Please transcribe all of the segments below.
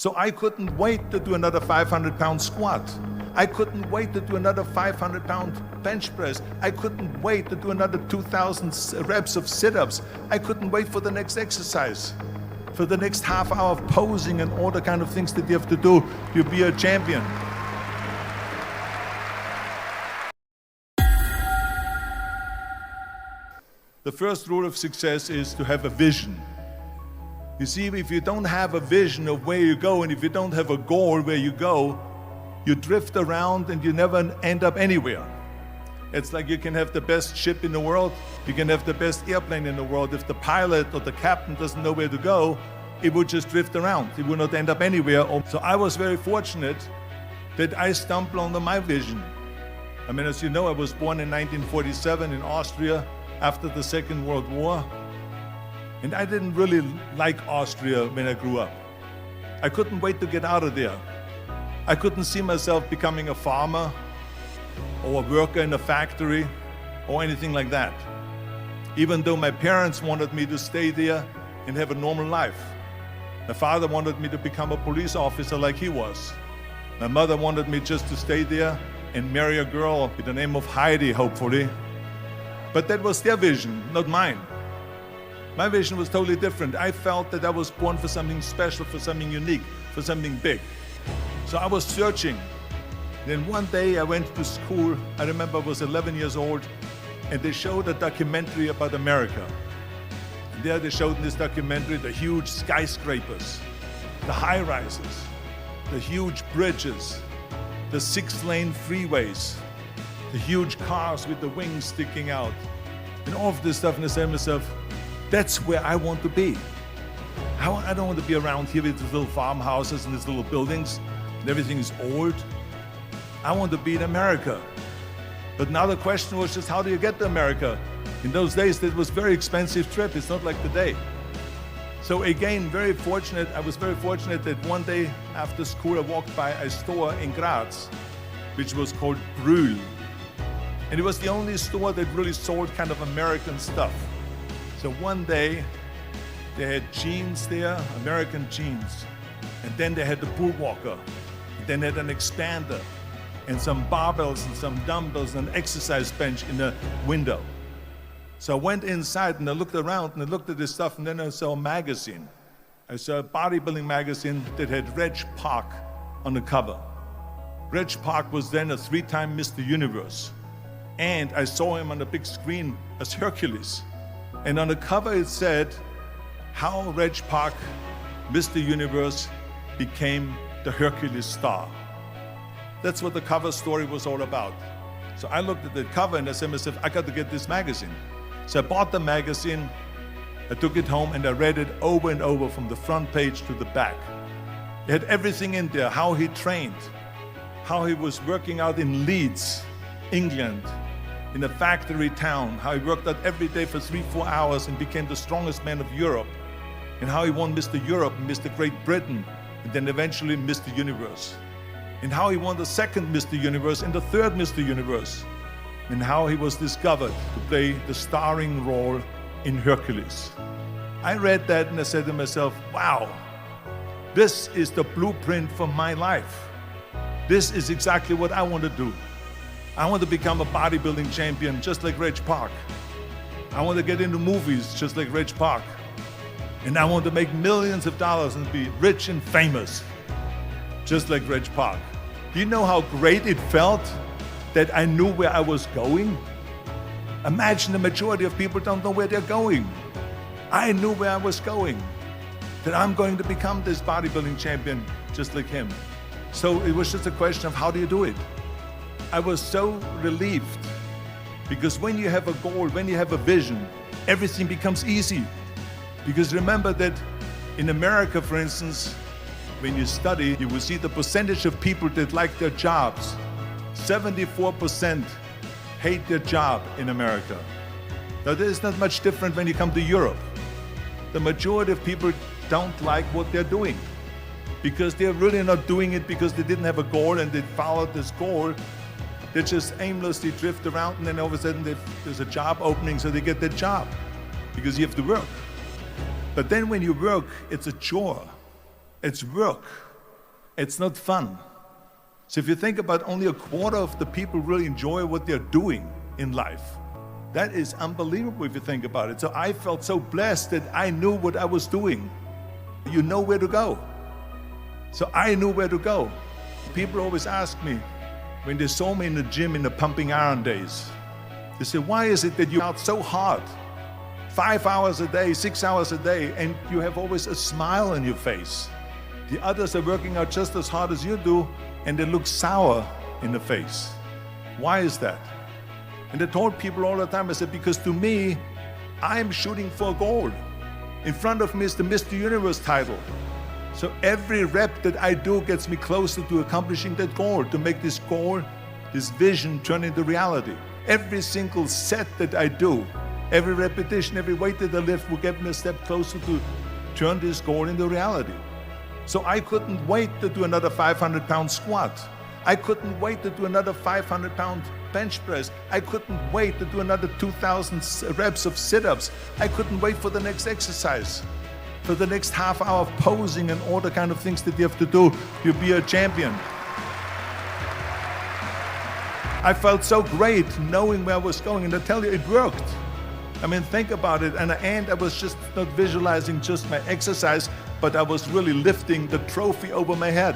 So I couldn't wait to do another 500-pound squat. I couldn't wait to do another 500-pound bench press. I couldn't wait to do another 2,000 reps of sit-ups. I couldn't wait for the next exercise, for the next half hour of posing and all the kind of things that you have to do to be a champion. The first rule of success is to have a vision. You see, if you don't have a vision of where you go, and if you don't have a goal where you go, you drift around and you never end up anywhere. It's like you can have the best ship in the world, you can have the best airplane in the world. If the pilot or the captain doesn't know where to go, it would just drift around. It would not end up anywhere. So I was very fortunate that I stumbled onto my vision. I mean, as you know, I was born in 1947 in Austria after the Second World War. And I didn't really like Austria when I grew up. I couldn't wait to get out of there. I couldn't see myself becoming a farmer or a worker in a factory or anything like that. Even though my parents wanted me to stay there and have a normal life. My father wanted me to become a police officer like he was. My mother wanted me just to stay there and marry a girl with the name of Heidi, hopefully. But that was their vision, not mine. My vision was totally different. I felt that I was born for something special, for something unique, for something big. So I was searching. Then one day I went to school. I remember I was 11 years old, and they showed a documentary about America. And there they showed in this documentary the huge skyscrapers, the high-rises, the huge bridges, the 6-lane freeways, the huge cars with the wings sticking out, and all of this stuff. And I said to myself, that's where I want to be. I don't want to be around here with these little farmhouses and these little buildings, and everything is old. I want to be in America. But now the question was just, how do you get to America? In those days, it was a very expensive trip. It's not like today. So again, I was very fortunate that one day after school, I walked by a store in Graz, which was called Brühl. And it was the only store that really sold kind of American stuff. So one day, they had jeans there, American jeans. And then they had the bullwalker. And then they had an expander and some barbells and some dumbbells and an exercise bench in the window. So I went inside and I looked around and I looked at this stuff, and then I saw a magazine. I saw a bodybuilding magazine that had Reg Park on the cover. Reg Park was then a 3-time Mr. Universe. And I saw him on the big screen as Hercules. And on the cover it said, how Reg Park, Mr. Universe, became the Hercules star. That's what the cover story was all about. So I looked at the cover and I said to myself, I got to get this magazine. So I bought the magazine, I took it home and I read it over and over from the front page to the back. It had everything in there, how he trained, how he was working out in Leeds, England, in a factory town, how he worked out every day for 3-4 hours and became the strongest man of Europe, and how he won Mr. Europe and Mr. Great Britain, and then eventually Mr. Universe, and how he won the second Mr. Universe and the third Mr. Universe, and how he was discovered to play the starring role in Hercules. I read that and I said to myself, wow, this is the blueprint for my life. This is exactly what I want to do. I want to become a bodybuilding champion just like Reg Park. I want to get into movies just like Reg Park. And I want to make millions of dollars and be rich and famous just like Reg Park. Do you know how great it felt that I knew where I was going? Imagine the majority of people don't know where they're going. I knew where I was going, that I'm going to become this bodybuilding champion just like him. So it was just a question of how do you do it? I was so relieved, because when you have a goal, when you have a vision, everything becomes easy. Because remember that in America, for instance, when you study, you will see the percentage of people that like their jobs. 74% hate their job in America. Now, there is not much different when you come to Europe. The majority of people don't like what they're doing, because they're really not doing it because they didn't have a goal and they followed this goal. They just aimlessly drift around, and then all of a sudden there's a job opening, so they get that job because you have to work. But then when you work, it's a chore. It's work. it's not fun. So if you think about only a quarter of the people really enjoy what they're doing in life, that is unbelievable if you think about it. So I felt so blessed that I knew what I was doing. You know where to go. So I knew where to go. People always ask me, when they saw me in the gym in the pumping iron days, they say, why is it that you out so hard? 5 hours a day, 6 hours a day, and you have always a smile on your face. The others are working out just as hard as you do, and they look sour in the face. Why is that? And I told people all the time, I said, because to me, I'm shooting for a goal. In front of me is the Mr. Universe title. So every rep that I do gets me closer to accomplishing that goal, to make this goal, this vision turn into reality. Every single set that I do, every repetition, every weight that I lift will get me a step closer to turn this goal into reality. So I couldn't wait to do another 500-pound squat. I couldn't wait to do another 500-pound bench press. I couldn't wait to do another 2,000 reps of sit-ups. I couldn't wait for the next exercise, for the next half hour of posing and all the kind of things that you have to do to be a champion. I felt so great knowing where I was going, and I tell you, it worked. I mean, think about it. And at the end, I was just not visualizing just my exercise, but I was really lifting the trophy over my head.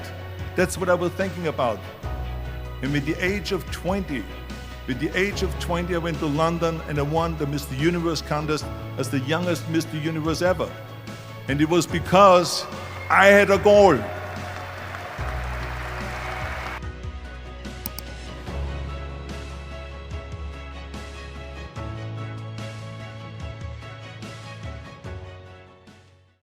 That's what I was thinking about. And with the age of 20, I went to London and I won the Mr. Universe contest as the youngest Mr. Universe ever. And it was because I had a goal.